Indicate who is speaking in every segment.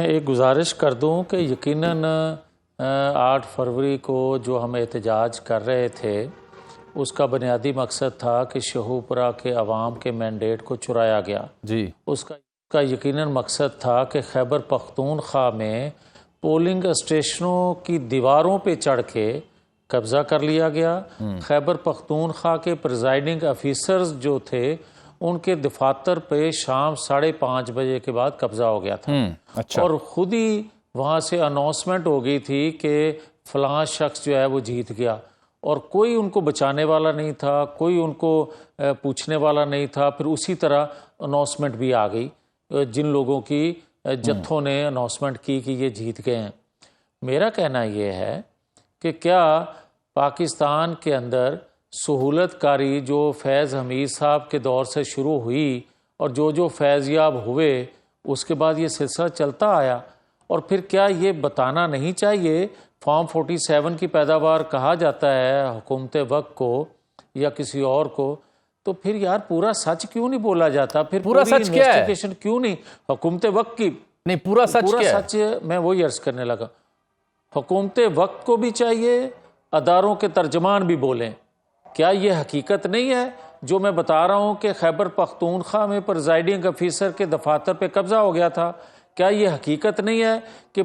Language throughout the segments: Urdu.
Speaker 1: ایک گزارش کر دوں کہ یقیناً 8 فروری کو جو ہم احتجاج کر رہے تھے اس کا بنیادی مقصد تھا کہ شیخوپورہ کے عوام کے مینڈیٹ کو چرایا گیا
Speaker 2: جی
Speaker 1: اس کا یقیناً مقصد تھا کہ خیبر پختونخوا میں پولنگ اسٹیشنوں کی دیواروں پہ چڑھ کے قبضہ کر لیا گیا۔ خیبر پختونخوا کے پریزائڈنگ آفیسرز جو تھے ان کے دفاتر پہ شام 5:30 بجے کے بعد قبضہ ہو گیا تھا
Speaker 2: اچھا
Speaker 1: اور خود ہی وہاں سے اناؤنسمنٹ ہو گئی تھی کہ فلاں شخص جو ہے وہ جیت گیا اور کوئی ان کو بچانے والا نہیں تھا، کوئی ان کو پوچھنے والا نہیں تھا۔ پھر اسی طرح اناؤنسمنٹ بھی آ گئی جن لوگوں کی جتھوں نے اناؤنسمنٹ کی کہ یہ جیت گئے ہیں۔ میرا کہنا یہ ہے کہ کیا پاکستان کے اندر سہولت کاری جو فیض حمید صاحب کے دور سے شروع ہوئی اور جو فیض یاب ہوئے اس کے بعد یہ سلسلہ چلتا آیا، اور پھر کیا یہ بتانا نہیں چاہیے؟ فارم 47 کی پیداوار کہا جاتا ہے حکومت وقت کو یا کسی اور کو، تو پھر یار پورا سچ کیوں نہیں بولا جاتا؟ پھر
Speaker 2: پورا سچ کیا ہے؟
Speaker 1: انویسٹیگیشن کیوں نہیں حکومت وقت کی؟
Speaker 2: نہیں، پورا سچ
Speaker 1: پورا
Speaker 2: کیا ہے؟
Speaker 1: سچ میں وہی عرض کرنے لگا، حکومت وقت کو بھی چاہیے اداروں کے ترجمان بھی بولیں۔ کیا یہ حقیقت نہیں ہے جو میں بتا رہا ہوں کہ خیبر پختونخوا میں پریزائڈنگ آفیسر کے دفاتر پہ قبضہ ہو گیا تھا؟ کیا یہ حقیقت نہیں ہے کہ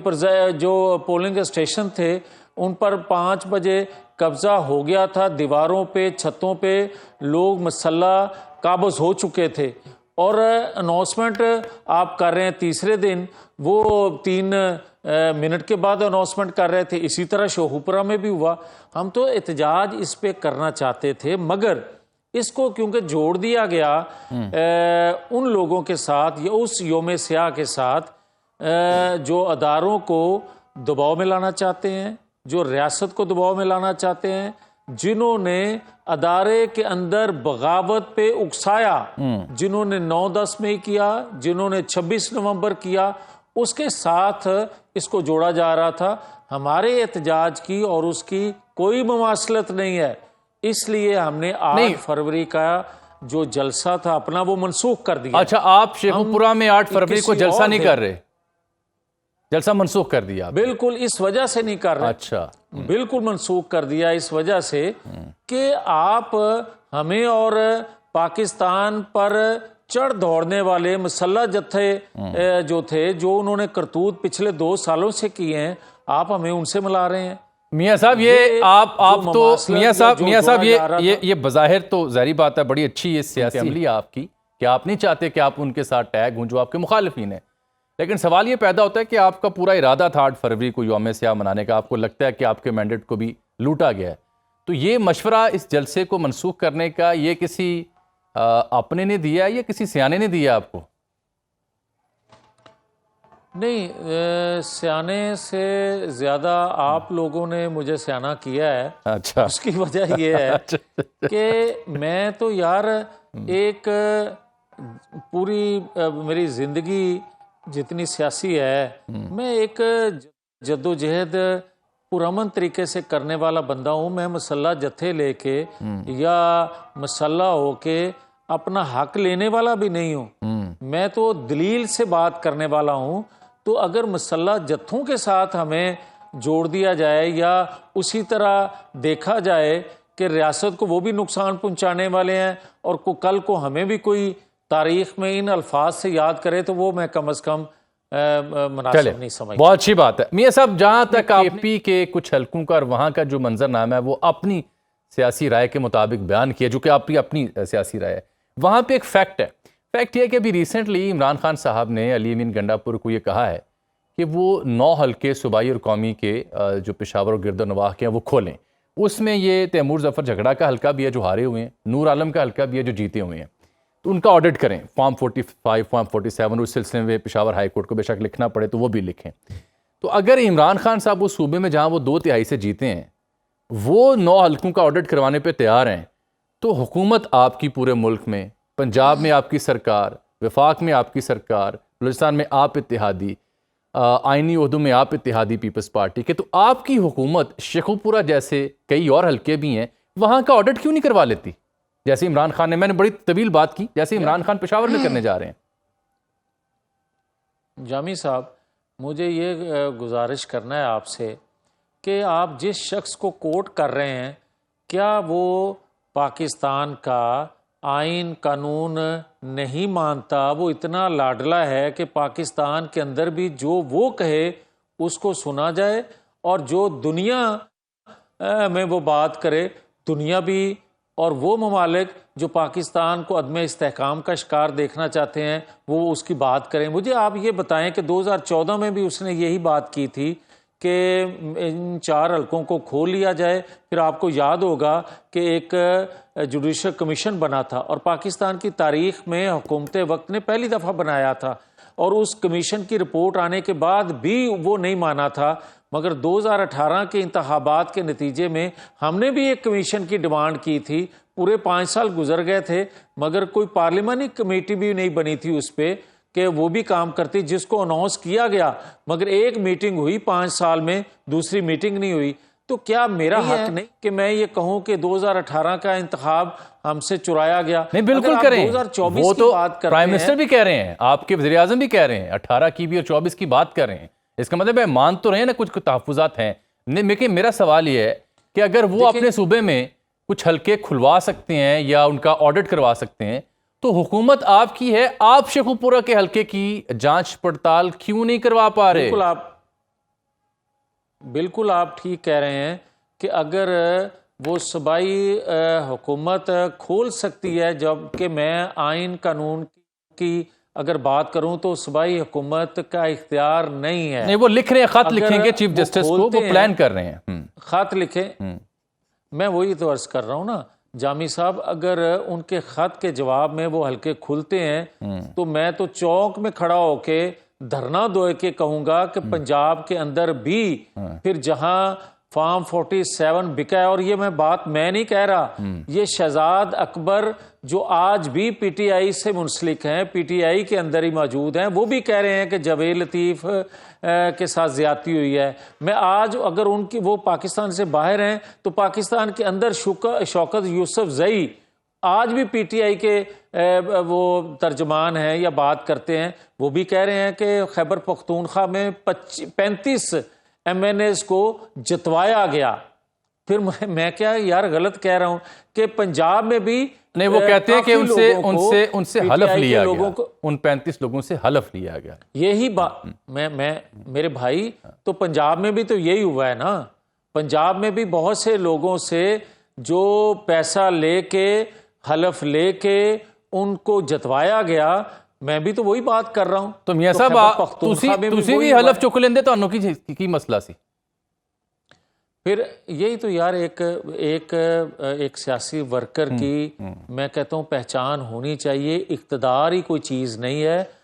Speaker 1: جو پولنگ اسٹیشن تھے ان پر 5 بجے قبضہ ہو گیا تھا، دیواروں پہ چھتوں پہ لوگ مسلح قابض ہو چکے تھے، اور اناؤنسمنٹ آپ کر رہے ہیں تیسرے دن، وہ 3 منٹ کے بعد اناؤنسمنٹ کر رہے تھے۔ اسی طرح شیخوپورہ میں بھی ہوا۔ ہم تو احتجاج اس پہ کرنا چاہتے تھے، مگر اس کو کیونکہ جوڑ دیا گیا ان لوگوں کے ساتھ یا اس یوم سیاہ کے ساتھ جو اداروں کو دباؤ میں لانا چاہتے ہیں، جو ریاست کو دباؤ میں لانا چاہتے ہیں، جنہوں نے ادارے کے اندر بغاوت پہ اکسایا، جنہوں نے 9/10 میں کیا، جنہوں نے 26 نومبر کیا، اس کے ساتھ اس کو جوڑا جا رہا تھا۔ ہمارے احتجاج کی اور اس کی کوئی مماثلت نہیں ہے، اس لیے ہم نے 8 فروری کا جو جلسہ تھا اپنا وہ منسوخ کر دیا۔
Speaker 2: اچھا، آپ شیخوپورہ میں 8 فروری کو جلسہ نہیں کر رہے؟ جلسہ منسوخ کر دیا آپ؟
Speaker 1: بالکل اس وجہ سے نہیں کر رہے۔
Speaker 2: اچھا،
Speaker 1: بالکل منسوخ کر دیا اس وجہ سے کہ آپ ہمیں اور پاکستان پر چڑھ دوڑنے والے مسلح جتھے جو تھے، جو انہوں نے کرتوت پچھلے 2 سالوں سے کیے ہیں، آپ ہمیں ان سے ملا رہے ہیں۔
Speaker 2: میاں صاحب یہ آپ تو میاں صاحب یہ بظاہر تو ظاہری بات ہے، بڑی اچھی یہ سیاسی عملی ہے آپ کی کہ آپ نہیں چاہتے کہ آپ ان کے ساتھ ٹیگ ہوں جو آپ کے مخالفین ہیں، لیکن سوال یہ پیدا ہوتا ہے کہ آپ کا پورا ارادہ تھا 8 فروری کو یوم سیاہ منانے کا، آپ کو لگتا ہے کہ آپ کے مینڈیٹ کو بھی لوٹا گیا ہے، تو یہ مشورہ اس جلسے کو منسوخ کرنے کا یہ کسی اپنے نے دیا ہے یا کسی سیانے نے دیا آپ کو؟
Speaker 1: نہیں، سیانے سے زیادہ آپ لوگوں نے مجھے سیانہ کیا ہے۔
Speaker 2: اچھا،
Speaker 1: اس کی وجہ یہ ہے کہ میں تو یار ایک پوری میری زندگی جتنی سیاسی ہے، میں ایک جدوجہد پرامن طریقے سے کرنے والا بندہ ہوں۔ میں مسلح جتھے لے کے یا مسلح ہو کے اپنا حق لینے والا بھی نہیں ہوں، میں تو دلیل سے بات کرنے والا ہوں۔ تو اگر مسلح جتھوں کے ساتھ ہمیں جوڑ دیا جائے یا اسی طرح دیکھا جائے کہ ریاست کو وہ بھی نقصان پہنچانے والے ہیں اور کل کو ہمیں بھی کوئی تاریخ میں ان الفاظ سے یاد کرے، تو وہ میں کم از کم مناسب نہیں سمجھتا۔
Speaker 2: بہت اچھی بات ہے میاں صاحب، جہاں تک آپ پی کے کچھ حلقوں کا اور وہاں کا جو منظر نامہ ہے وہ اپنی سیاسی رائے کے مطابق بیان کیا، جو کہ آپ کی اپنی سیاسی رائے ہے، وہاں پہ ایک فیکٹ ہے۔ فیکٹ یہ کہ ابھی ریسنٹلی عمران خان صاحب نے علی امین گنڈا پور کو یہ کہا ہے کہ وہ 9 حلقے صوبائی اور قومی کے جو پشاور اور گرد و نواح کے ہیں وہ کھولیں۔ اس میں یہ تیمور ظفر جھگڑا کا حلقہ بھی ہے جو ہارے ہوئے ہیں، نور عالم کا حلقہ بھی ہے جو جیتے ہوئے ہیں، تو ان کا آڈٹ کریں، فارم 45 فارم 47، اس سلسلے میں پشاور ہائی کورٹ کو بے شک لکھنا پڑے تو وہ بھی لکھیں۔ تو اگر عمران خان صاحب اس صوبے میں جہاں وہ 2/3 سے جیتے ہیں وہ 9 حلقوں کا آڈٹ کروانے پہ تیار ہیں، تو حکومت آپ کی پورے ملک میں، پنجاب میں آپ کی سرکار، وفاق میں آپ کی سرکار، بلوچستان میں آپ اتحادی، آئینی عہدوں میں آپ اتحادی پیپلز پارٹی کے، تو آپ کی حکومت شیخوپورہ جیسے کئی اور حلقے بھی ہیں وہاں کا آڈٹ کیوں نہیں کروا لیتی؟ جیسے عمران خان نے، میں نے بڑی طویل بات کی، جیسے عمران خان پشاور میں کرنے جا رہے ہیں۔
Speaker 1: جامی صاحب، مجھے یہ گزارش کرنا ہے آپ سے کہ آپ جس شخص کو کوٹ کر رہے ہیں کیا وہ پاکستان کا آئین قانون نہیں مانتا؟ وہ اتنا لاڈلا ہے کہ پاکستان کے اندر بھی جو وہ کہے اس کو سنا جائے، اور جو دنیا میں وہ بات کرے، دنیا بھی اور وہ ممالک جو پاکستان کو عدم استحکام کا شکار دیکھنا چاہتے ہیں وہ اس کی بات کریں۔ مجھے آپ یہ بتائیں کہ 2014 میں بھی اس نے یہی بات کی تھی کہ ان 4 حلقوں کو کھول لیا جائے۔ پھر آپ کو یاد ہوگا کہ ایک جوڈیشل کمیشن بنا تھا، اور پاکستان کی تاریخ میں حکومت وقت نے پہلی دفعہ بنایا تھا، اور اس کمیشن کی رپورٹ آنے کے بعد بھی وہ نہیں مانا تھا۔ مگر 2018 کے انتخابات کے نتیجے میں ہم نے بھی ایک کمیشن کی ڈیمانڈ کی تھی، پورے 5 سال گزر گئے تھے مگر کوئی پارلیمانی کمیٹی بھی نہیں بنی تھی اس پہ کہ وہ بھی کام کرتی، جس کو اناؤنس کیا گیا مگر ایک میٹنگ ہوئی 5 سال میں، دوسری میٹنگ نہیں ہوئی۔ تو کیا میرا حق نہیں کہ میں یہ کہوں کہ 2018 کا انتخاب ہم سے چرایا گیا؟
Speaker 2: نہیں، بالکل کریں، وہ تو پرائم منسٹر بھی کہہ رہے ہیں، آپ کے وزیر اعظم بھی کہہ رہے ہیں، 18 کی بھی اور 24 کی بات کر رہے ہیں۔ اس کا مطلب ہے مان تو رہے ہیں نا کچھ تحفظات ہیں۔ لیکن میرا سوال یہ ہے کہ اگر وہ اپنے صوبے میں کچھ حلقے کھلوا سکتے ہیں یا ان کا آڈٹ کروا سکتے ہیں تو حکومت آپ کی ہے، آپ شیخو پورہ کے حلقے کی جانچ پڑتال کیوں نہیں کروا پا رہے؟
Speaker 1: بالکل آپ ٹھیک کہہ رہے ہیں کہ اگر وہ صوبائی حکومت کھول سکتی ہے، جبکہ میں آئین قانون کی اگر بات کروں تو صوبائی حکومت کا اختیار نہیں ہے۔
Speaker 2: نہیں، وہ لکھ رہے ہیں، خط لکھیں گے چیف جسٹس کو، وہ پلان کر رہے ہیں
Speaker 1: خط لکھیں۔ میں وہی تو عرض کر رہا ہوں نا جامی صاحب، اگر ان کے خط کے جواب میں وہ حلقے کھلتے ہیں تو میں تو چوک میں کھڑا ہو کے دھرنا دے کے کہوں گا کہ پنجاب کے اندر بھی پھر جہاں فارم 47 بکا ہے، اور یہ بات میں نہیں کہہ رہا، یہ شہزاد اکبر جو آج بھی پی ٹی آئی سے منسلک ہیں، پی ٹی آئی کے اندر ہی موجود ہیں، وہ بھی کہہ رہے ہیں کہ جاوید لطیف کے ساتھ زیادتی ہوئی ہے۔ میں آج اگر ان کی وہ پاکستان سے باہر ہیں تو پاکستان کے اندر شوکت یوسف زئی آج بھی پی ٹی آئی کے وہ ترجمان ہیں یا بات کرتے ہیں، وہ بھی کہہ رہے ہیں کہ خیبر پختونخوا میں 35 ایم این ایز کو جتوایا گیا۔ پھر میں کیا یار غلط کہہ رہا ہوں کہ پنجاب میں بھی
Speaker 2: نہیں، وہ کہتے ہیں کہ ان سے حلف لیا گیا، ان 35 لوگوں سے حلف لیا گیا۔
Speaker 1: یہی بات میرے بھائی، تو پنجاب میں بھی تو یہی ہوا ہے نا۔ پنجاب میں بھی بہت سے لوگوں سے جو پیسہ لے کے حلف لے کے ان کو جتوایا گیا، میں بھی تو وہی بات کر رہا ہوں۔
Speaker 2: تو میاں صاحب تسی بھی حلف چک لیندے تو انہوں کی مسئلہ سی؟
Speaker 1: پھر یہی تو یار ایک سیاسی ورکر کی میں کہتا ہوں پہچان ہونی چاہیے۔ اقتدار ہی کوئی چیز نہیں ہے،